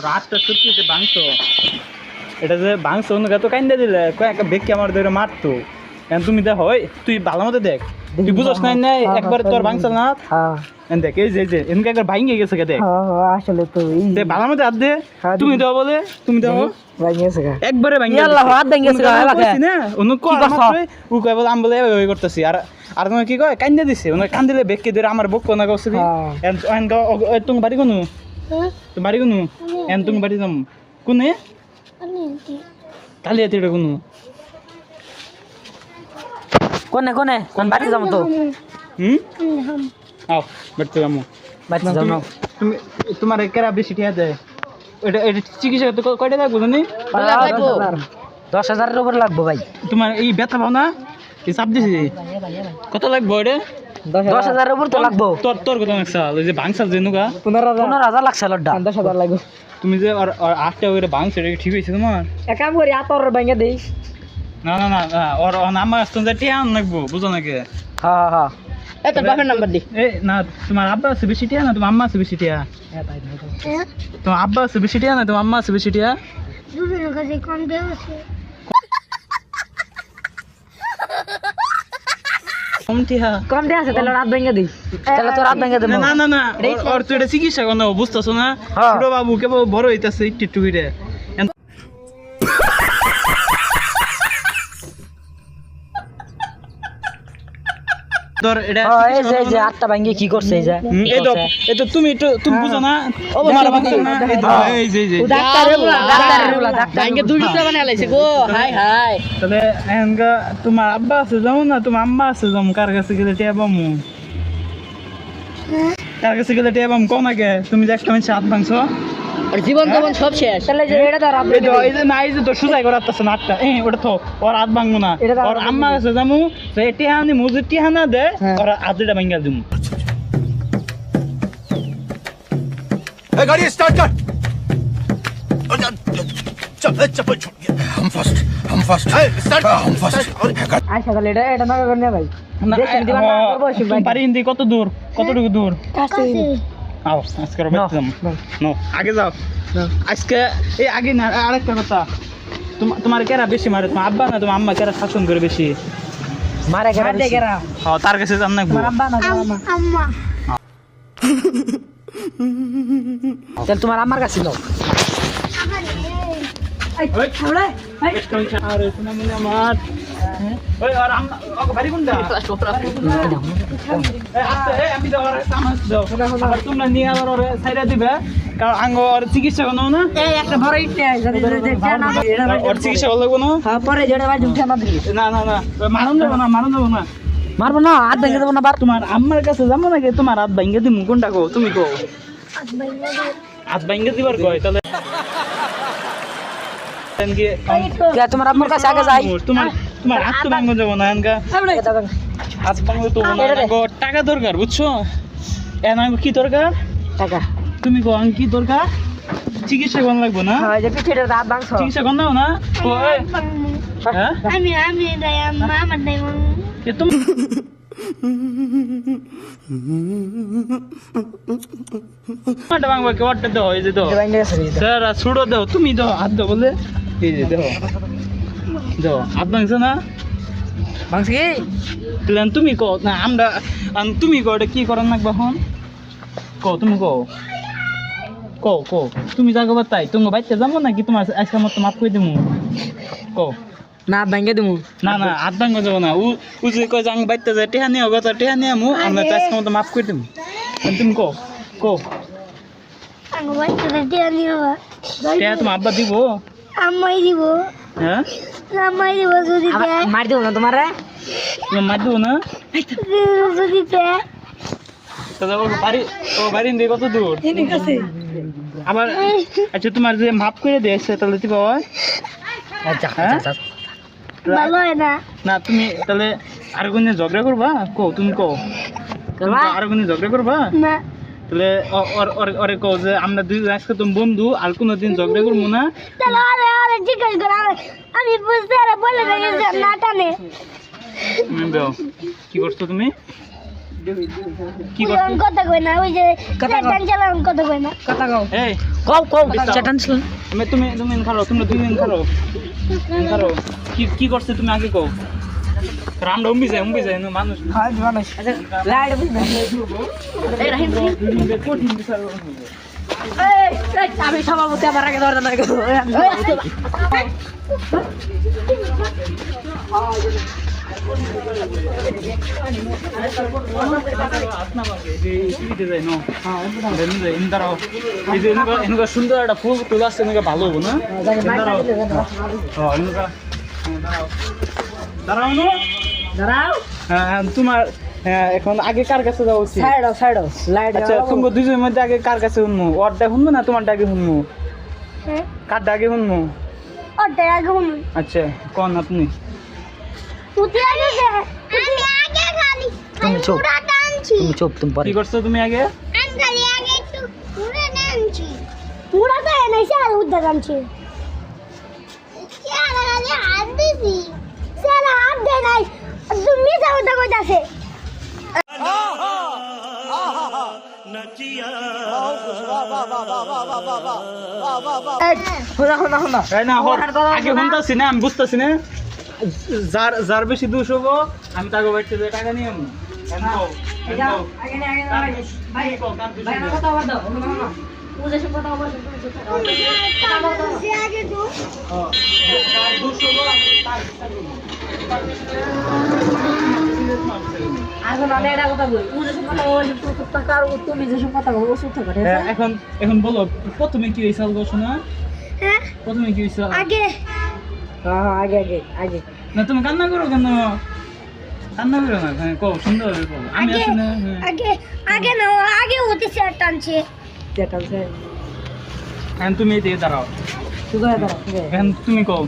রাতটা সত্যি ভাঙতো এটা যে ভাঙছো অন্য তো কাইন্দা দিলে একটা বেগকে আমার ধরে মারতো এখন তুমি দেখো ওই তুই ভালো মতো দেখ তুই বুঝোস না একবার তোর ভাঙছাল না দেখ এই যে এমনি একবার ভাঙে গেছে দেখ আসলে তো ভালো মতো হাত দে তুমি দাও বলে তুমি দাও একবারে ভাঙে গেছে না অন্য ও কয় বলে আমি বলে এভাবে করতেছি আর আর তোমার কি কয় কান্দা দিছে ওনার কান্দিলে বেগকে ধরে আমার বক না করছে তুমি বাড়ি কোনো তুমি বাড়ি কোনো এন তুমি বাড়ি যাম কোনে কালি এতে কোনো কোনে কোনে কোন বাড়ি যাবো তো আও বাড়িতে যাবো বাড়ি যাবো তুমি তোমার কেরা বেশি টিয়া দেয় এটা এটা চিকিৎসা করতে কয়টা লাগবো জানি 10,000-এর উপর লাগবো ভাই তোমার এই ব্যথা পাও না এই চাপ দিছি কত লাগবো এটা 10,000-এর উপর তো লাগবো তোর তোর কত লাগছাল ওই যে ভাঙছাল যে নুগা 15,000 লাগছে লড্ডা 10,000 লাগবে তুমি যে আর আটটা ওইটা ভাঙছো এটা ঠিক হয়েছে তোমার এক কাম করি আতর ভাঙে দেই না না না ওর আমার আসতে যে টিয়া লাগবো বুঝো নাকি হ্যাঁ হ্যাঁ এই তোর বাপের নাম্বার দি এই না তোমার আব্বা আছে বেশি টিয়া না তোমার আম্মা আছে বেশি টিয়া তোমার আব্বা আছে বেশি টিয়া না তোমার আম্মা আছে বেশি টিয়া দুজনের কাছে কম বেরোছে কম দিয়ে আছে তাহলে রাত ভেঙে দিই তাহলে তো রাত ভেঙে দেবো না না না ওর তো এটা চিকিৎসা করো বুঝতেছো না ছোট বাবু কেবল বড় হইতাছে একটু একটু করে তোর এটা এই যে আটটা ভাঙে কি করছে এই যে এই তো তুমি একটু তুমি বুঝো না ও মারা ভাঙছো না এই যে ডাক্তারের ভাঙে দুইটা বানায় লাইছে গো হাই হাই তাহলে এনগা তোমার আব্বা আছে যাও না তোমার আম্মা আছে যাও কার কাছে গেলে টিয়া বামু কার কাছে গেলে টিয়া বামু কোন আগে তুমি যে একটা হাত ভাঙছো আর জীবন জীবন সব শেষ তাহলে যে এটা ধর আপনি এই যে নাই যে তো সুজাই করাতেছ না আটটা ওটা তো ওর হাত ভাঙবো না ওর আম্মা কাছে যামু তো টিয়া আনি মুজুর টিয়া না দে ওর হাতটা ভাঙা দিমু ए गाड़ी स्टार्ट कर चल चप्पल छोड़ हम फर्स्ट स्टार्ट हम फर्स्ट আচ্ছা তাহলে এটা না করনে ভাই দেখেন দিবা না করব শিব ভাই পারি হিন্দি কতটুকু দূর কাছে আও আজকে বাইতে যাম নো আগে যাও আজকে এই আগে না আরেকটা কথা তোমার কেরা বেশি মারে তোমার আব্বা না তোমার আম্মা কেরা শাসন করে বেশি মারে কেরা হ্যাঁ তার কাছে জান না তোমার আব্বা না আম্মা চল তোমার আম্মার কাছে দাও এই ওরে এই আরে শোনা মনে আমার ওই আর আম্মা ওকে বাড়ি কোনটা এই আমি দাও আরে সামান দাও আবার তোমরা নিয়ে আবার ওরে সাইডা দিবে কারণ আঙ্গ ওর চিকিৎসা করনো না এই একটা বড় ইটে যদি জানা ওর চিকিৎসা করলে কোনো হ্যাঁ পরে যেটা ভাই উঠে না দিবি না না না মারুন দেবো না মারবো না হাত ভেঙে দেবো না বার তোমার আম্মার কাছে যাবো নাকি তোমার হাত ভাঙ্গে দিমু কোনটা কো তুমি কো হাত ভাঙ্গে দিবার কয় তাহলে কে তোমার আম্মার কাছে আগে যাই তোমার হাত তো ভাঙ্গে যাবো না এনকা হাত ভাঙ্গে তো না গো টাকা দরকার বুঝছো এনা কি দরকার টাকা তুমি কো কি দরকার চিকিৎসা কোন লাগবো না হ্যাঁ যে পিঠের দাঁত ভাঙছো চিকিৎসা কোন দাও না ওই হ্যাঁ আমি নাই আম্মা আমার নাই কে তুমি মাটা ভাঙবা কে ওটা দাও এই যে দাও ভাঙে গেছে স্যার ছুড়ো দাও তুমি দাও হাত দাও বলে এই যে দাও দাও হাত ভাঙছো না ভাঙছে কি প্ল্যান তুমি কো না আমরা তুমি কো এটা কি করার লাগবে এখন কো তুমি কো কো কো তুমি যাগো তাই তুমি বাইতে যাবো নাকি তোমার আজকে মত মাফ করে দিমু কো না ভাঙে দিমু না না হাত ভাঙবে যাবো না ও যে কয় জাং বাইতে যায় টেহা নিয়ে গত টেহা নিয়ে আমু আমরা তো আজকে মত মাফ করে দিমু তুমি কো কো আঙ্গো বাচ্চাদের দিয়ে নিও টেহা তোমার আব্বা দিব আম্মাই দিব হ্যাঁ আম্মাই দিব যদি দেয় মার দেবো না তোমারে তুমি মার দেবো না যদি দেয় তাহলে ও বাড়ি দিয়ে কত দূর ঠিক আছে আবার আচ্ছা তোমার যে মাফ করে দিয়েছে তাহলে তুই বাবা আচ্ছা হ্যাঁ? আচ্ছা ভালো হয় না না তুমি তাহলে আর কোনদিন ঝগড়া করবা কো তুমি কো করবা? আর কোনদিন ঝগড়া করবা না তাহলে ওরে কো যে আমরা দুই আজকে তুমি বন্ধু আর কোনোদিন ঝগড়া করবো না তাহলে আরে জিজ্ঞেস করে আমি বুঝতে আর বলে না টানে কি করছো তুমি কি ওই করছিস আমি কথা কই না ওই যে কথা কও। টান চালাম কথা কই না কথা কও এই কও চেটান ছিল তুমি খারো তুমি 2 দিন খারো কি করছে তুমি আগে কও রামটা উম্বি যায় মানুষ হয় মানুষ আচ্ছা লাইট বুঝনা এই রাহিম কঠিন বিচার এই আমি সভাপতি আমার আগে ধরে না গো সুন্দর একটা ফুল তুলে আসছে ভালো হবো না দাঁড়াও না দাঁড়াও তোমার এখন আগে কার কাছে যাওয়া উচিত সাইডো লাইট আচ্ছা তুমি দুজনের মধ্যে আগে কার কাছে শুনবো ওরটা শুনবো না তোমারটা আগে শুনবো হ্যাঁ কারটা আগে শুনবো ওটা আগে হুম আচ্ছা কোন আপনি তুই আগে দে আমি আগে খালি তুমি চুপ পুরা টানছি তুমি চুপ তুমি পরে কি করছো তুমি আগে আমি খালি আগে একটু পুরা টানছি পুরা তো নাই স্যার উদ্ধার টানছি স্যার খালি হাত দিছি স্যার হাত দে নাই তুমি যাও তো কইতাছে শোনা এই না আগে শুনতাছি না আমি বুঝতাছি না যার বেশি দোষ হবো আমি তাকে বাড়িতে যে টাকা নিয়ে আমু আগে তো এখন বলো প্রথমে কি হয়েছে শোনা হ্যাঁ প্রথমে কি হয়েছে আগে আগে না তুমি কান্না করো কেন কান্না করো না হ্যাঁ কও সুন্দর হবে কও আমি আগে আসলে আগে আগে না আগে হতে স্যার টানছে এখন তুমি এই দিকে দাঁড়াও এখন তুমি কও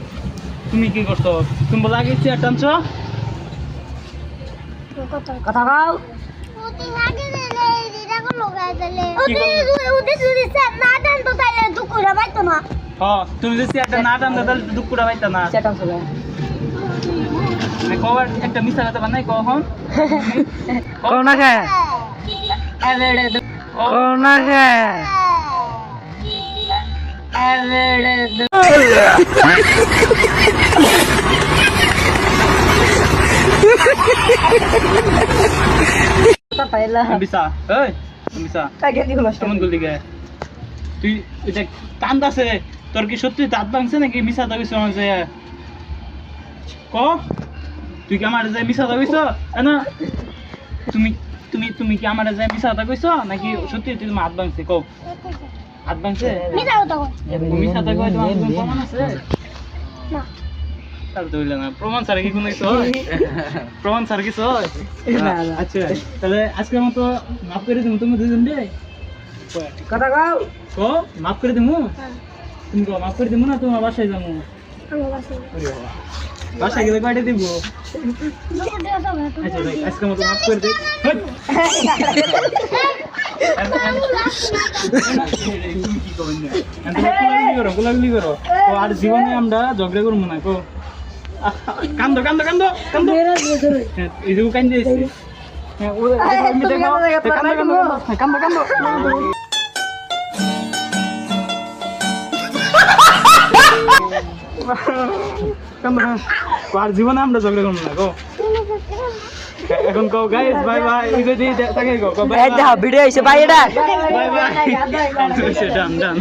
তুমি কি করছো তুমি বলো আগে চেয়ার টানছো কথা কও ওতে আগে দিলে দিদা কো লগাই দিলে ওতে যদি স্যার না টান তো তাইলে দুঃখ করে পাইতো না হ্যাঁ তুমি যদি চেয়ারটা না টানতে তাহলে দুঃখ করে পাইতা না চেটান ছিল কও একটা মিশা কথা বানাই কও হন কোন না খায় কোন না খায় বিসা এই বিসা কেমন করলি গে তুই এটা কান্দাছে তোর কি সত্যি দাঁত ভাঙছে নাকি মিশা দাবিস আমার যে ক তুই কি আমার যে মিশা দাবিস না তুমি তুমি তুমি কি আমার যে মিশা দাবিস নাকি সত্যি তুই তোমার হাত ভাঙছে কও হাত ভাঙছে মিটাও তো মিশা দাবি তোমার কোনো প্রমাণ আছে না তাহলে তো হইলো না প্রমাণ ছাড়া কি কোনো কিছু হয় প্রমাণ ছাড়া কিছু হয় আচ্ছা তাহলে আজকের মতো মাফ করে দিমু তুমি দুজন দে কথা কও কো মাফ করে দিমু তুমি কো মাফ করে দিমু না তোমার বাসায় যাবো আমার বাসে বাসায় গেলে কয়টা দিব দুটো দেওয়া যাবে তো আচ্ছা ভাই আজকের মতো মাফ করে দে তুমি কি করবেন না গোলাগুলি করো ও আর জীবনে আমরা ঝগড়া করবো না কো কান্দো কান্দো কান্দো কান্দো এই যে কান্দে হ্যাঁ ও আমি দেখো কান্দো কান্দো কান্দো কান্দো আর জীবনে আমরা ঝগড়া করবো না গো এখন কও গাইস বাই বাই এই যে তাকে কও বাই এই দেখো ভিডিও হইছে ভাই এটা বাই বাই ডান ডান